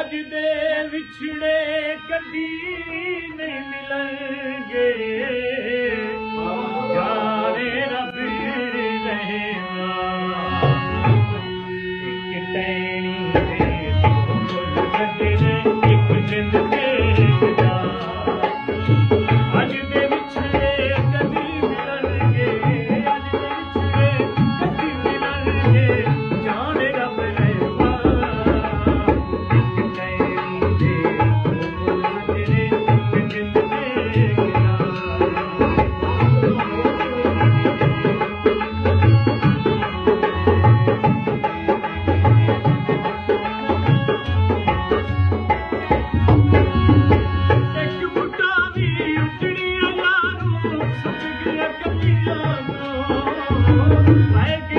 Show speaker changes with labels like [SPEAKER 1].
[SPEAKER 1] अज दे विछड़े कदी नहीं मिलेंगे जाने रब रहना एक टैनी दे बोल सजने एक जिंद दे अज दे विछड़े कदी मिलेंगे अज दे विछड़े कदी मिलेंगे जाने रब रहना I